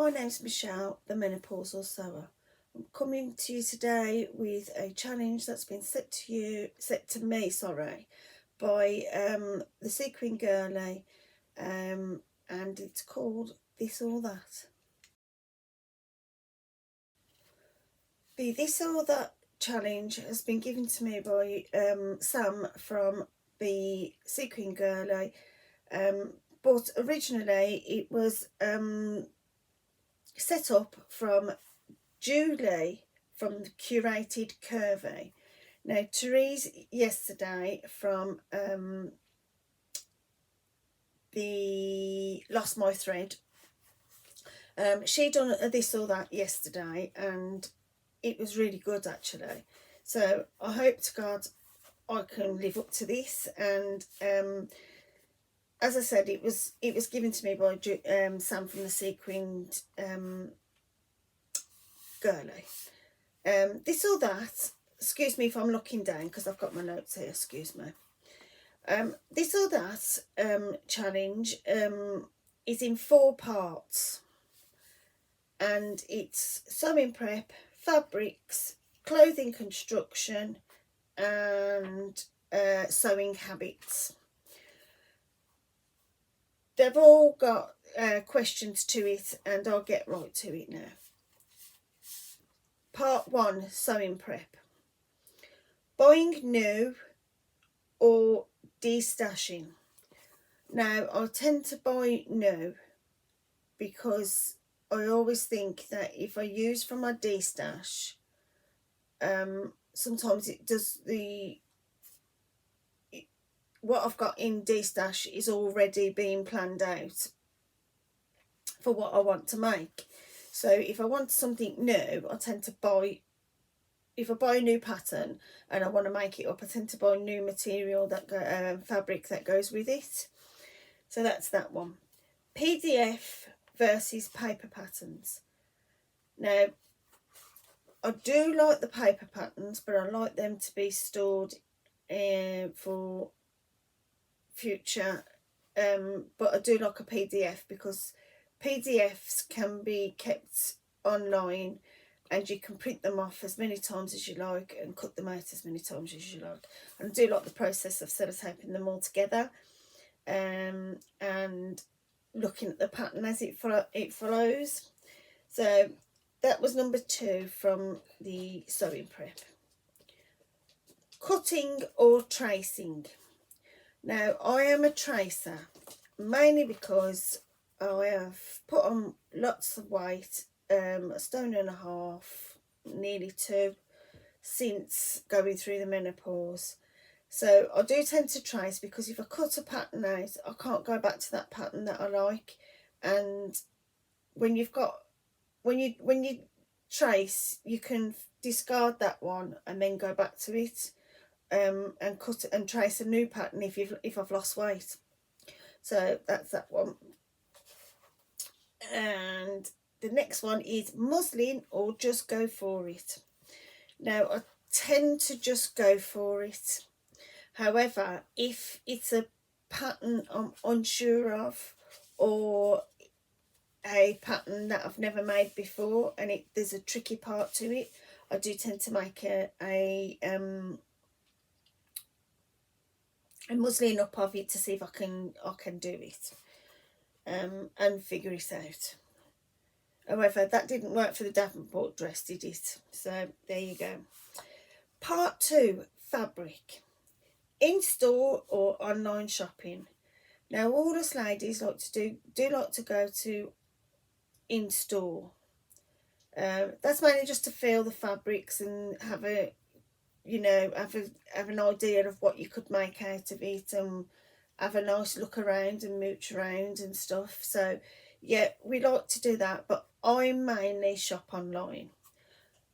My name's Michelle, the Menopausal Sewer. I'm coming to you today with a challenge that's been set to me, by the Sequin Girlie, and it's called This or That. The This or That challenge has been given to me by Sam from the Sequin Girlie, but originally it was set up from Julie from the Curated Curvy. Now, Therese yesterday from the Lost My Thread, she done a This or That yesterday, and it was really good actually. So I hope to God I can live up to this. And as I said, it was given to me by Sam from the Sequined Girlie. This or That, excuse me if I'm looking down because I've got my notes here, excuse me. This or That challenge is in 4 parts, and it's sewing prep, fabrics, clothing construction, and sewing habits. They've all got questions to it, and I'll get right to it now. Part 1, sewing prep. Buying new or destashing. Now, I tend to buy new because I always think that if I use from my destash, sometimes it does what I've got in destash is already being planned out for what I want to make. So if I want something new, I tend to buy, if I buy a new pattern and I want to make it up, I tend to buy new material, fabric that goes with it. So that's that one. PDF versus paper patterns. Now, I do like the paper patterns, but I like them to be stored for future. But I do like a PDF because PDFs can be kept online, and you can print them off as many times as you like and cut them out as many times as you like. And I do like the process of sellotaping them all together, and looking at the pattern as it follows. So that was number 2 from the sewing prep. Cutting or tracing. Now, I am a tracer, mainly because I have put on lots of weight, 1.5 stone, nearly 2, since going through the menopause. So I do tend to trace, because if I cut a pattern out, I can't go back to that pattern that I like. And when you trace, you can discard that one and then go back to it, and cut and trace a new pattern if I've lost weight. So that's that one. And the next one is muslin or just go for it. Now, I tend to just go for it. However, if it's a pattern I'm unsure of, or a pattern that I've never made before and there's a tricky part to it, I do tend to make a muslin up of it to see if I can do it, and figure it out. However, that didn't work for the Davenport dress, did it? So there you go. Part 2, fabric. In-store or online shopping. Now, all us ladies like to like to go to in-store. That's mainly just to feel the fabrics and have an idea of what you could make out of it, and have a nice look around and mooch around and stuff. So yeah, we like to do that, but I mainly shop online,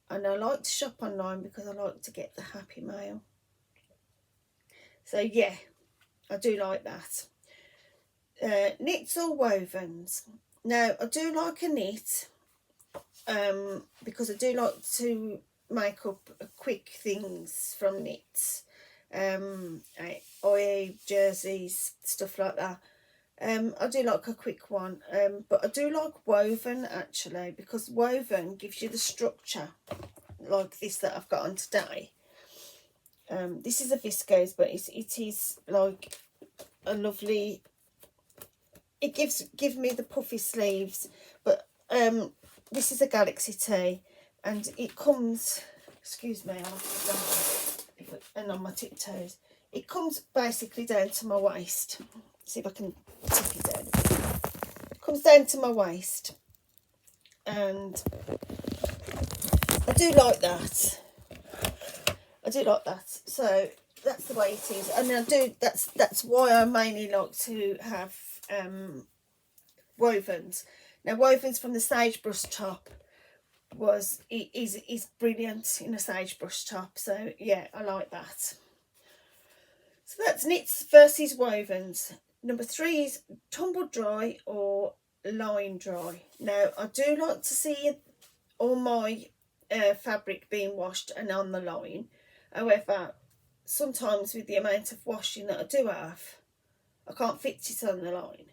and I like to shop online because I like to get the happy mail. So yeah, I do like that. Knits or wovens. Now, I do like a knit, because I do like to make up quick things from knits, jerseys, stuff like that. I do like a quick one, but I do like woven actually, because woven gives you the structure like this that I've got on today. This is a viscose, but it is like a lovely, it gives me the puffy sleeves, but this is a Galaxy tee, and it comes, excuse me, and on my tiptoes, it comes basically down to my waist. See if I can tip it down a bit. It comes down to my waist, and I do like that. I do like that. So that's the way it is, and I do. That's why I mainly like to have wovens. Now, wovens from the sagebrush top is brilliant in a sagebrush top. So yeah, I like that. So that's knits versus wovens. Number 3 is tumble dry or line dry. Now, I do like to see all my fabric being washed and on the line. However, sometimes with the amount of washing that I do have, I can't fit it on the line.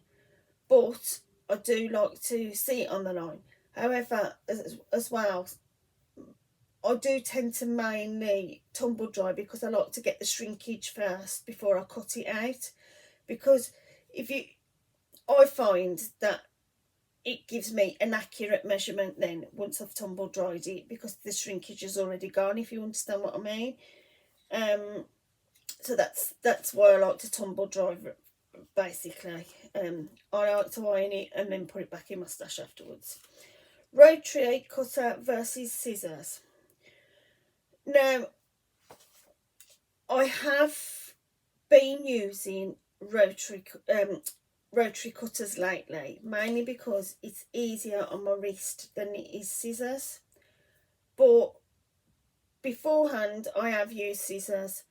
But I do like to see it on the line. However, as well, I do tend to mainly tumble dry, because I like to get the shrinkage first before I cut it out. Because I find that it gives me an accurate measurement then once I've tumble dried it, because the shrinkage is already gone, if you understand what I mean. So that's why I like to tumble dry, basically. I like to iron it and then put it back in my stash afterwards. Rotary cutter versus scissors. Now, I have been using rotary cutters lately, mainly because it's easier on my wrist than it is scissors. But beforehand, I have used scissors,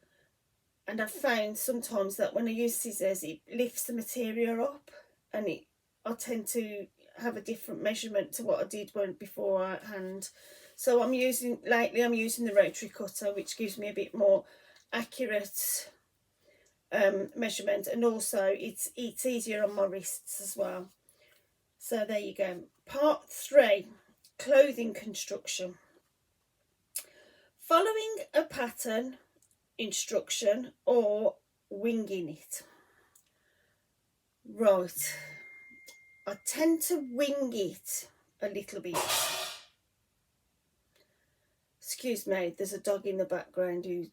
and I've found sometimes that when I use scissors, it lifts the material up, and I tend to have a different measurement to what I did beforehand. So lately I'm using the rotary cutter, which gives me a bit more accurate measurement, and also it's easier on my wrists as well. So there you go. Part 3, clothing construction. Following a pattern, instruction, or winging it. Right, I tend to wing it a little bit. Excuse me, there's a dog in the background who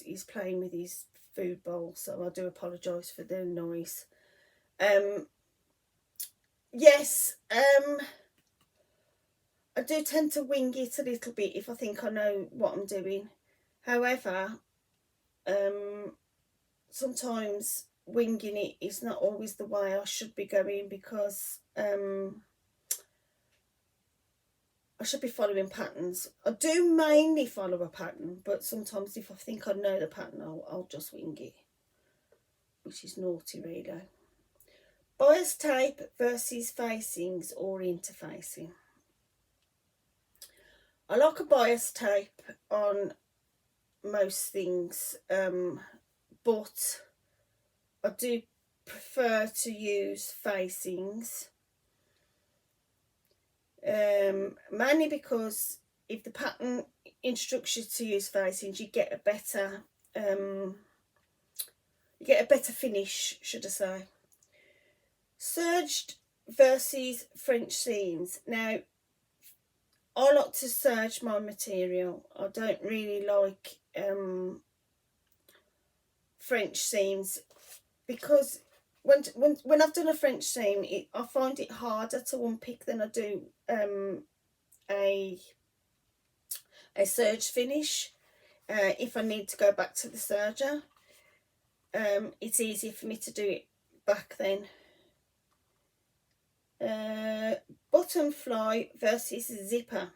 he's playing with his food bowl, so I do apologise for the noise. Yes, I do tend to wing it a little bit if I think I know what I'm doing. However, sometimes winging it is not always the way I should be going, because I should be following patterns. I do mainly follow a pattern, but sometimes if I think I know the pattern, I'll just wing it, which is naughty really. Bias tape versus facings or interfacing. I like a bias tape on most things, but I do prefer to use facings, mainly because if the pattern instructs you to use facings, you get a better finish, should I say. Serged versus French seams. Now, I like to serge my material. I don't really like French seams, because when I've done a French seam, I find it harder to unpick than I do a serge finish. If I need to go back to the serger, it's easier for me to do it back then. Bottom fly versus zipper.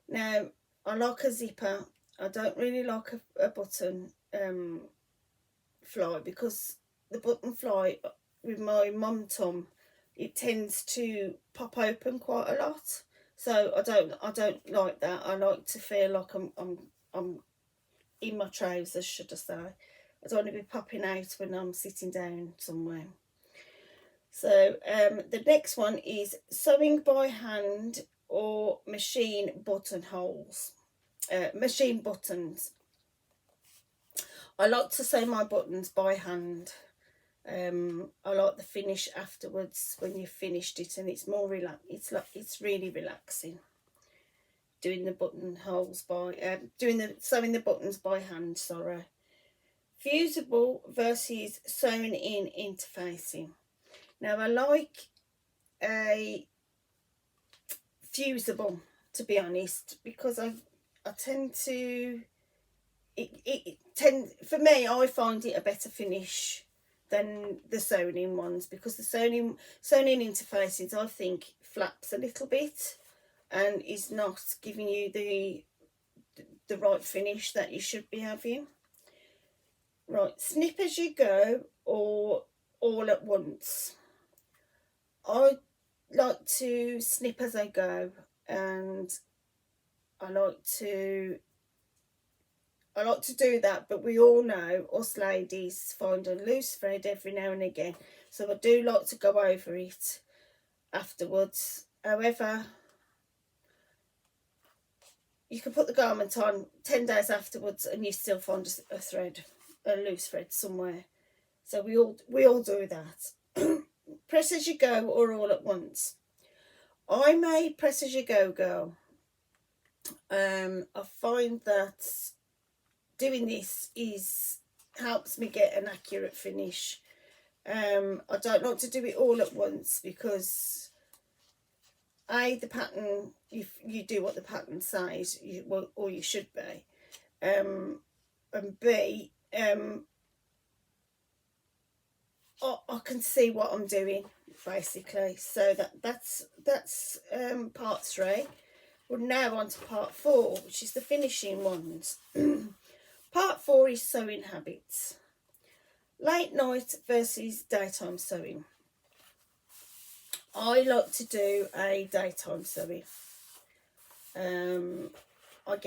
Now, I like a zipper. I don't really like a button fly, because the button fly with my mum tum, it tends to pop open quite a lot. So I don't like that. I like to feel like I'm in my trousers, should I say. I don't want to be popping out when I'm sitting down somewhere. So the next one is sewing by hand or machine buttonholes. Machine buttons. I like to sew my buttons by hand. I like the finish afterwards when you've finished it, and it's more it's really relaxing doing the buttonholes by sewing the buttons by hand. Sorry. Fusible versus sewn in interfacing. Now I like a fusible, to be honest, because I tend to for me, I find it a better finish than the sewn in ones, because the sewn in interfaces, I think, flaps a little bit and is not giving you the right finish that you should be having. Right, snip as you go or all at once. I like to snip as I go, and I like to do that, but we all know us ladies find a loose thread every now and again, so I do like to go over it afterwards. However, you can put the garment on 10 days afterwards and you still find a loose thread somewhere. So we all do that. Press as you go or all at once. I'm a press as you go girl. I find that doing this helps me get an accurate finish. I don't like to do it all at once because the pattern, you do what the pattern says, or you should be, and B, I can see what I'm doing basically. So that's part 3. We're now on to part 4, which is the finishing ones. Part 4 is sewing habits. Late night versus daytime sewing. I like to do a daytime sewing. I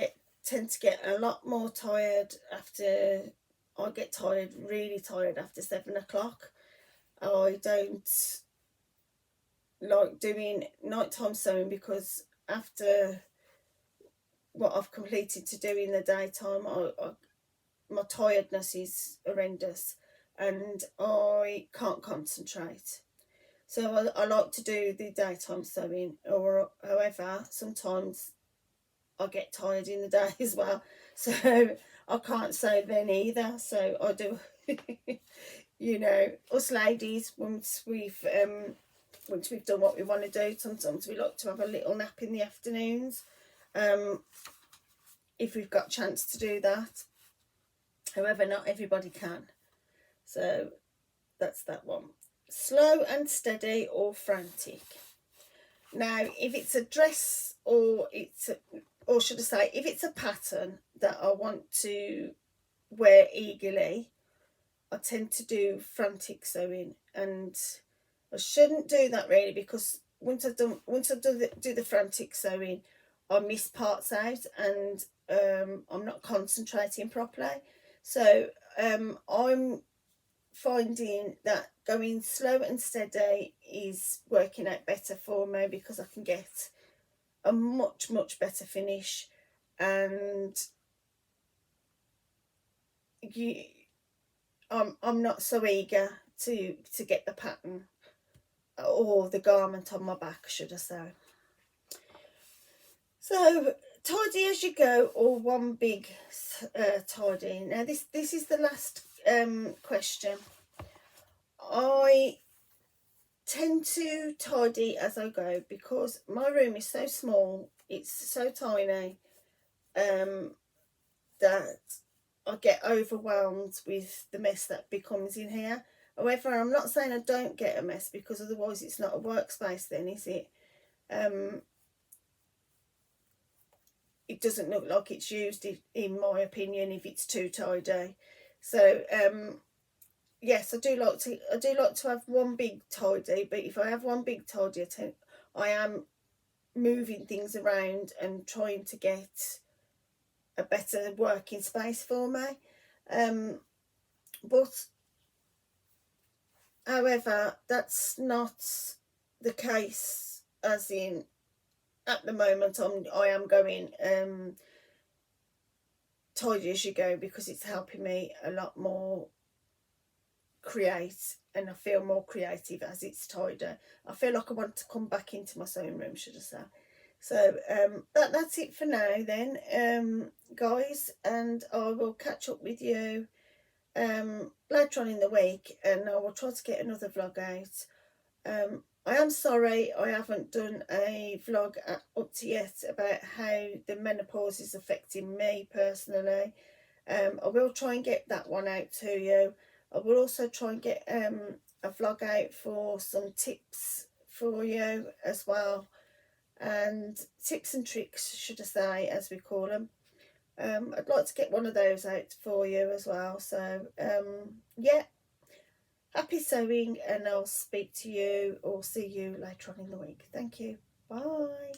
tend to get a lot more tired after. I get really tired after 7 o'clock. I don't like doing nighttime sewing because after what I've completed to do in the daytime, my tiredness is horrendous and I can't concentrate. So I like to do the daytime sewing, or however, sometimes I get tired in the day as well, so I can't sew then either. So I do, you know, us ladies, once we've done what we want to do, sometimes we like to have a little nap in the afternoons, if we've got a chance to do that. However, not everybody can. So that's that one. Slow and steady or frantic. Now, if it's a dress or should I say, if it's a pattern that I want to wear eagerly, I tend to do frantic sewing, and I shouldn't do that really, because once I do the frantic sewing, I miss parts out and I'm not concentrating properly. So I'm finding that going slow and steady is working out better for me, because I can get a much better finish, and I'm not so eager to get the pattern or the garment on my back, should I say. So tidy as you go or one big tidy. Now this is the last question. I tend to tidy as I go because my room is so small, it's so tiny, that I get overwhelmed with the mess that becomes in here. However, I'm not saying I don't get a mess, because otherwise it's not a workspace then, is it? It doesn't look like it's used, in my opinion, if it's too tidy. So yes, I do like to have one big tidy, but if I have one big tidy, I am moving things around and trying to get a better working space for me. But However, that's not the case, as in at the moment I am going tidy as you go, because it's helping me a lot more create, and I feel more creative as it's tighter. I feel like I want to come back into my sewing room, should I say. So that's it for now then, guys, and I will catch up with you later on in the week, and I will try to get another vlog out. I am sorry I haven't done a vlog up to yet about how the menopause is affecting me personally. I will try and get that one out to you. I will also try and get a vlog out for some tips for you as well, and tips and tricks, should I say, as we call them. I'd like to get one of those out for you as well. So yeah, happy sewing, and I'll speak to you or see you later on in the week. Thank you. Bye.